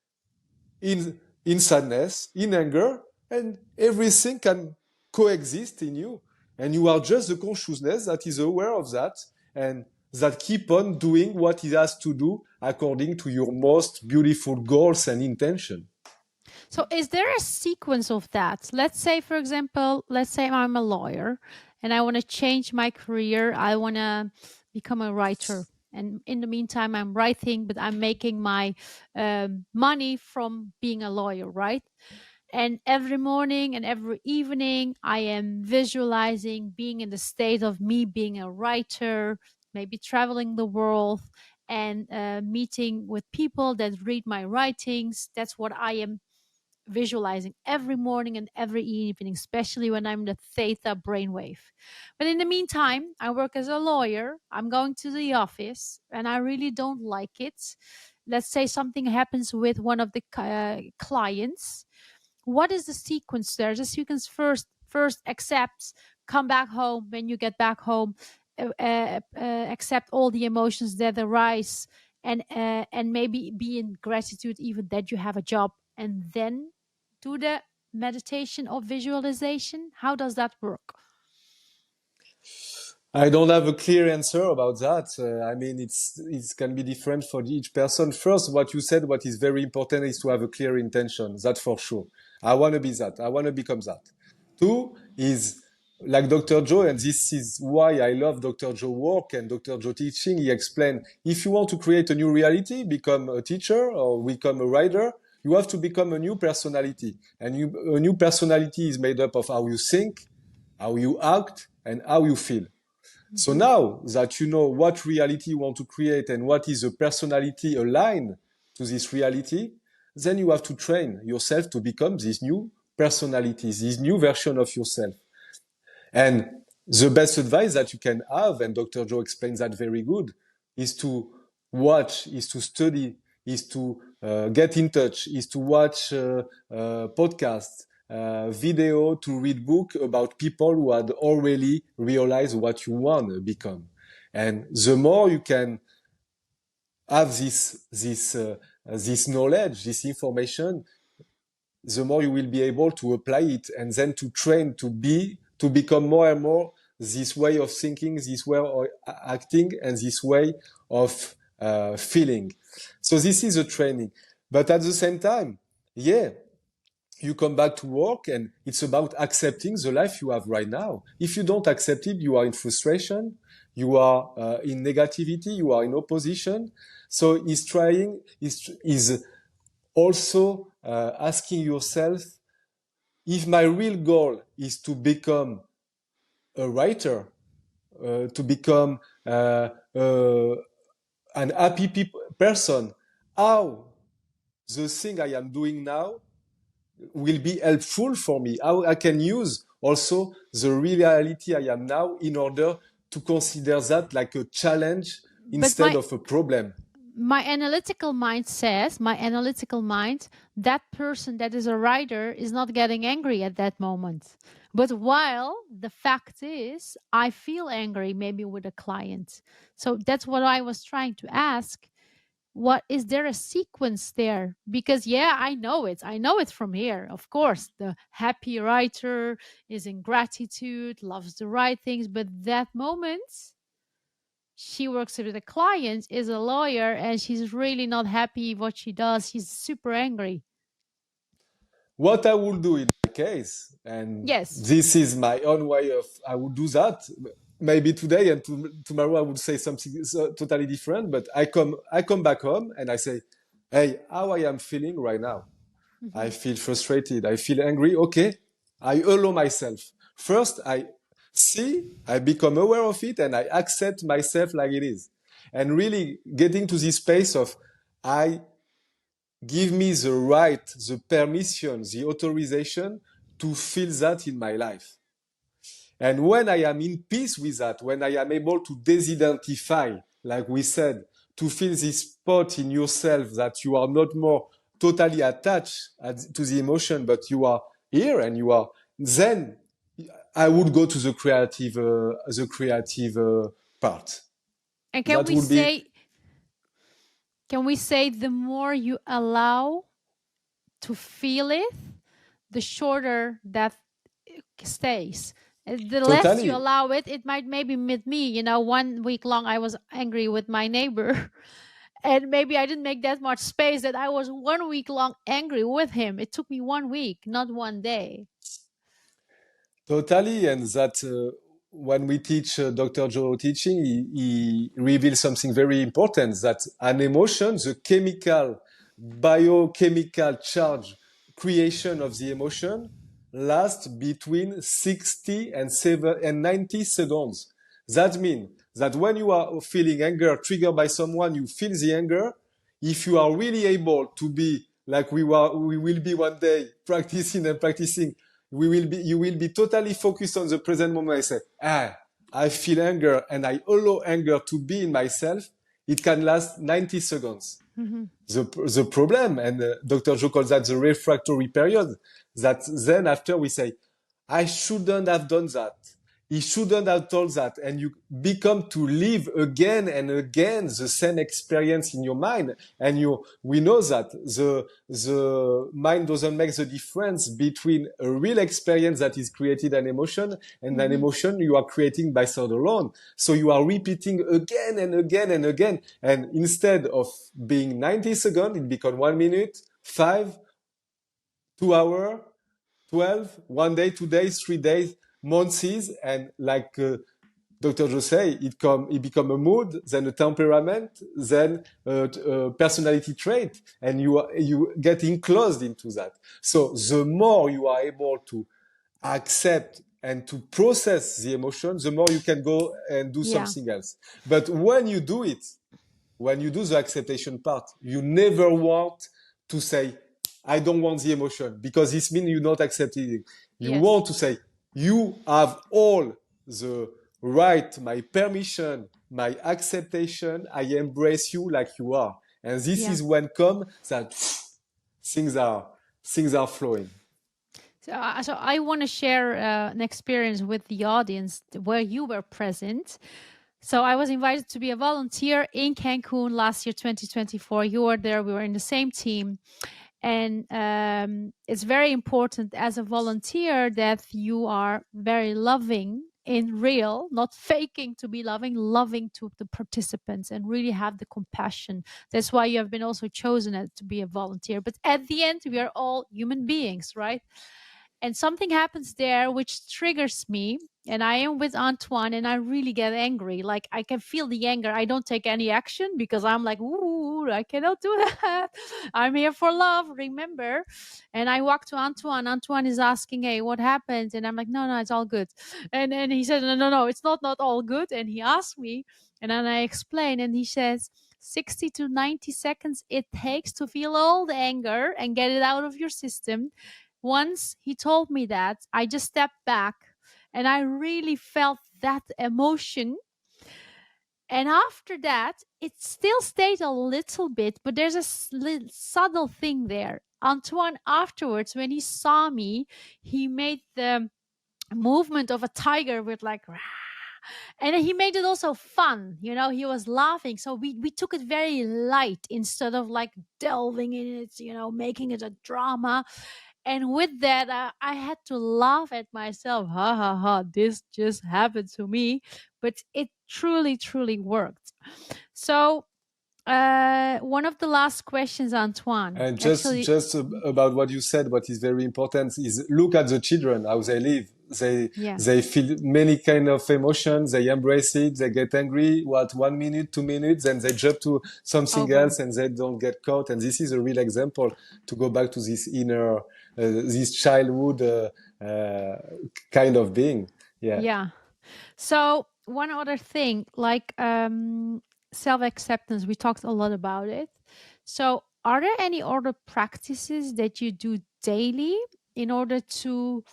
in sadness, in anger, and everything can coexist in you. And you are just the consciousness that is aware of that and that keep on doing what it has to do according to your most beautiful goals and intention. So, is there a sequence of that? Let's say, for example, let's say I'm a lawyer and I want to change my career. I want to become a writer. And in the meantime, I'm writing, but I'm making my money from being a lawyer, right? And every morning and every evening, I am visualizing being in the state of me being a writer, maybe traveling the world and meeting with people that read my writings. That's what I am visualizing every morning and every evening, especially when I'm in the theta brainwave. But in the meantime, I work as a lawyer. I'm going to the office and I really don't like it. Let's say something happens with one of the clients. What is the sequence there? The sequence first accepts, come back home. When you get back home, accept all the emotions that arise, and maybe be in gratitude even that you have a job, and then do the meditation or visualization. How does that work? I don't have a clear answer about that. I mean, it can be different for each person. First, what you said, what is very important is to have a clear intention. That's for sure. I want to be that. I want to become that. Two is like Dr. Joe, and this is why I love Dr. Joe work and Dr. Joe teaching. He explained, if you want to create a new reality, become a teacher or become a writer, you have to become a new personality. And a new personality is made up of how you think, how you act, and how you feel. So now that you know what reality you want to create and what is a personality aligned to this reality, then you have to train yourself to become this new personality, this new version of yourself. And the best advice that you can have, and Dr. Joe explains that very good, is to watch, is to study, is to get in touch, is to watch podcasts, video, to read book about people who had already realized what you want to become. And the more you can have this knowledge, this information, the more you will be able to apply it and then to train to become more and more this way of thinking, this way of acting, and this way of feeling. So this is a training. But at the same time, you come back to work and it's about accepting the life you have right now. If you don't accept it, you are in frustration, you are in negativity, you are in opposition. So is also asking yourself, if my real goal is to become a writer, to become an happy person, how the thing I am doing now will be helpful for me, how I can use also the reality I am now in order to consider that like a challenge instead of a problem. My analytical mind says, that person that is a writer is not getting angry at that moment. But while the fact is, I feel angry maybe with a client. So that's what I was trying to ask. What is there a sequence there? Because I know it from here. Of course, the happy writer is in gratitude, loves the right things, but that moment she works with a client, is a lawyer, and she's really not happy what she does. She's super angry. What I will do in my case, and this is my own way of, I would do that. Maybe today and tomorrow I would say something totally different, but I come back home and I say, hey, how I am feeling right now. Mm-hmm. I feel frustrated. I feel angry. Okay. I allow myself. First, I become aware of it and I accept myself like it is. And really getting to this space of, I give me the right, the permission, the authorization to feel that in my life. And when I am in peace with that, when I am able to disidentify, like we said, to feel this spot in yourself that you are not more totally attached to the emotion, but you are here and you are, then I would go to the creative part. And can we say the more you allow to feel it, the shorter that stays? The less you allow it, it might maybe with me, 1 week long I was angry with my neighbor and maybe I didn't make that much space that I was 1 week long angry with him. It took me 1 week, not 1 day. Totally. And that when we teach Dr. Joe teaching, he reveals something very important, that an emotion, the biochemical charge creation of the emotion lasts between 60 and 90 seconds. That means that when you are feeling anger triggered by someone, you feel the anger. If you are really able to be like we will be one day practicing, you will be totally focused on the present moment. I say, I feel anger and I allow anger to be in myself. It can last 90 seconds. Mm-hmm. The problem, and Dr. Joe calls that the refractory period, that then after we say, I shouldn't have done that. he shouldn't have told that. And you become to live again and again the same experience in your mind. And we know that the mind doesn't make the difference between a real experience that is created an emotion and an emotion you are creating by thought alone. So you are repeating again and again and again. And instead of being 90 seconds, it becomes 1 minute, 5, 2 hours, 12, 1 day, 2 days, 3 days, months, and like Dr. Joe say, it become a mood, then a temperament, then a personality trait, and you get enclosed into that. So the more you are able to accept and to process the emotion, the more you can go and do something else. But when you do it, when you do the acceptation part, you never want to say, I don't want the emotion, because this means you're not accepting it. You want to say, you have all the right, my permission, my acceptation, I embrace you like you are. And this is when come that things are flowing. So I want to share an experience with the audience where you were present. So I was invited to be a volunteer in Cancun last year, 2024. You were there. We were in the same team. And it's very important as a volunteer that you are very loving in real, not faking to be loving to the participants and really have the compassion. That's why you have been also chosen to be a volunteer. But at the end, we are all human beings, right? And something happens there which triggers me. And I am with Antoine and I really get angry. Like I can feel the anger. I don't take any action because I'm like, ooh, I cannot do that. I'm here for love, remember? And I walk to Antoine. Antoine is asking, hey, what happened? And I'm like, no, it's all good. And then he says, no, it's not all good. And he asked me, and then I explain, and he says, 60 to 90 seconds it takes to feel all the anger and get it out of your system. Once he told me that, I just stepped back and I really felt that emotion. And after that, it still stayed a little bit, but there's a subtle thing there. Antoine, afterwards, when he saw me, he made the movement of a tiger with like, rah, and he made it also fun. You know, he was laughing. So we took it very light instead of like delving in it, you know, making it a drama. And with that, I had to laugh at myself. Ha ha ha, this just happened to me. But it truly, truly worked. So one of the last questions, Antoine. And just about what you said, what is very important is look at the children, how they live. They feel many kind of emotions. They embrace it. They get angry. 1 minute, 2 minutes, then they jump to something else and they don't get caught. And this is a real example to go back to this inner, this childhood kind of being. Yeah. So one other thing, like self-acceptance, we talked a lot about it. So are there any other practices that you do daily in order to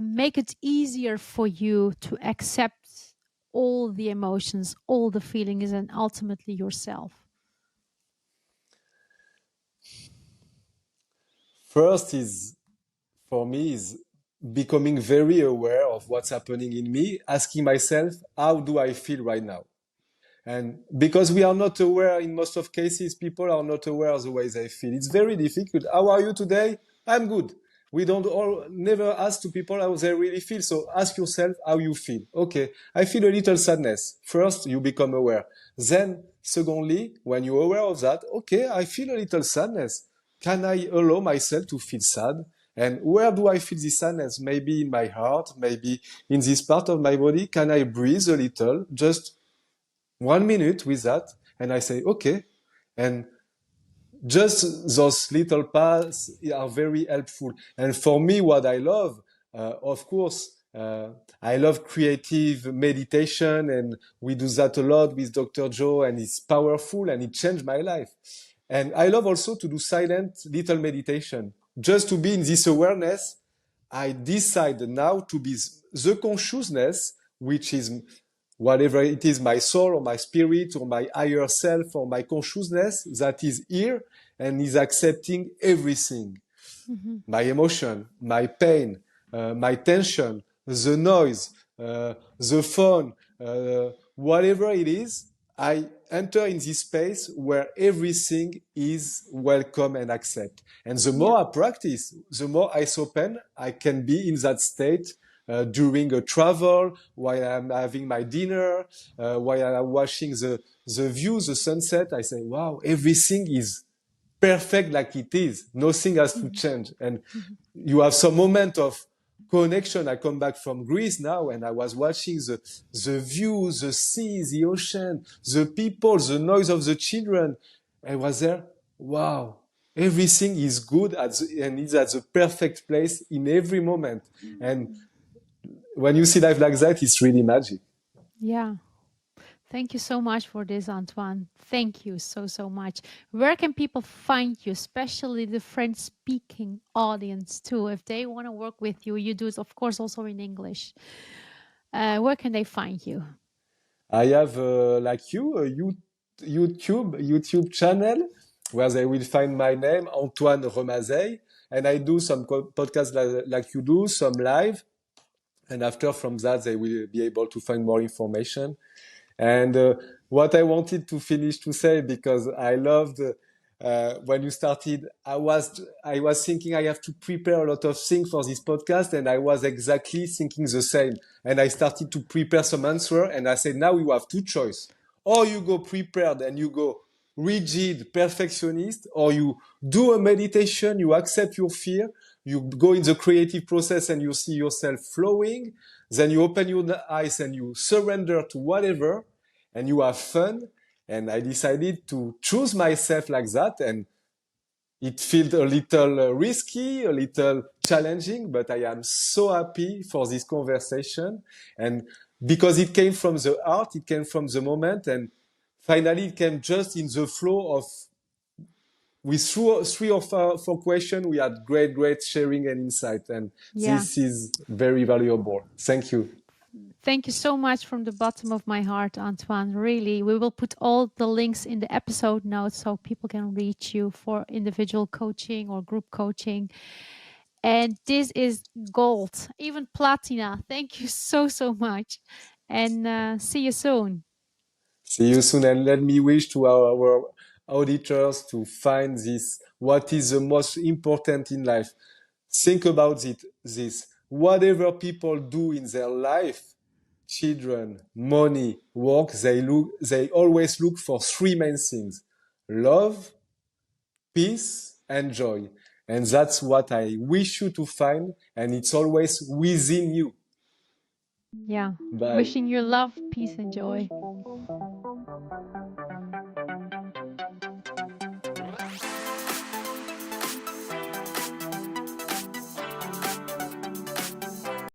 make it easier for you to accept all the emotions, all the feelings, and ultimately yourself? First is, for me, is becoming very aware of what's happening in me, asking myself, how do I feel right now? And because we are not aware, in most of cases, people are not aware of the way they feel. It's very difficult. How are you today? I'm good. We never ask to people how they really feel. So ask yourself how you feel. Okay, I feel a little sadness. First, you become aware. Then, secondly, when you're aware of that, okay, I feel a little sadness. Can I allow myself to feel sad? And where do I feel this sadness? Maybe in my heart, maybe in this part of my body. Can I breathe a little? Just 1 minute with that. And I say, okay. And just those little paths are very helpful. And for me, what I love, of course, I love creative meditation, and we do that a lot with Dr. Joe, and it's powerful and it changed my life. And I love also to do silent little meditation, just to be in this awareness. I decide now to be the consciousness, which is whatever it is, my soul or my spirit or my higher self or my consciousness that is here and is accepting everything. My emotion, my pain, my tension, the noise, the phone, whatever it is, I enter in this space where everything is welcome and accept. And the more I practice, the more eyes open I can be in that state during a travel, while I'm having my dinner, while I'm watching the view, the sunset. I say, wow, everything is perfect like it is. Nothing has to change. And you have some moment of connection. I come back from Greece now, and I was watching the view, the sea, the ocean, the people, the noise of the children. I was there. Wow, everything is good and is at the perfect place in every moment. And when you see life like that, it's really magic. Yeah. Thank you so much for this, Antoine. Thank you so much. Where can people find you, especially the French-speaking audience too? If they want to work with you, you do it, of course, also in English. Where can they find you? I have, like you, a YouTube channel where they will find my name, Antoine Remazeilles, and I do some podcasts like you do, some live. And after, from that, they will be able to find more information. And what I wanted to finish to say, because I loved when you started, I was thinking I have to prepare a lot of things for this podcast, and I was exactly thinking the same. And I started to prepare some answer, and I said, now you have two choices. Or you go prepared and you go rigid, perfectionist, or you do a meditation, you accept your fear, you go in the creative process and you see yourself flowing, then you open your eyes and you surrender to whatever, and you have fun. And I decided to choose myself like that, and it felt a little risky, a little challenging, but I am so happy for this conversation. And because it came from the heart, it came from the moment, and finally it came just in the flow of, with three or four questions, we had great sharing and insight. And this is very valuable. Thank you. Thank you so much from the bottom of my heart, Antoine. Really, we will put all the links in the episode notes so people can reach you for individual coaching or group coaching. And this is gold, even platina. Thank you so much. And see you soon. See you soon. And let me wish to our auditors to find this, what is the most important in life. Think about this. Whatever people do in their life, children, money, work, they always look for three main things: love, peace, and joy. And that's what I wish you to find. And it's always within you. Yeah. Bye. Wishing you love, peace, and joy.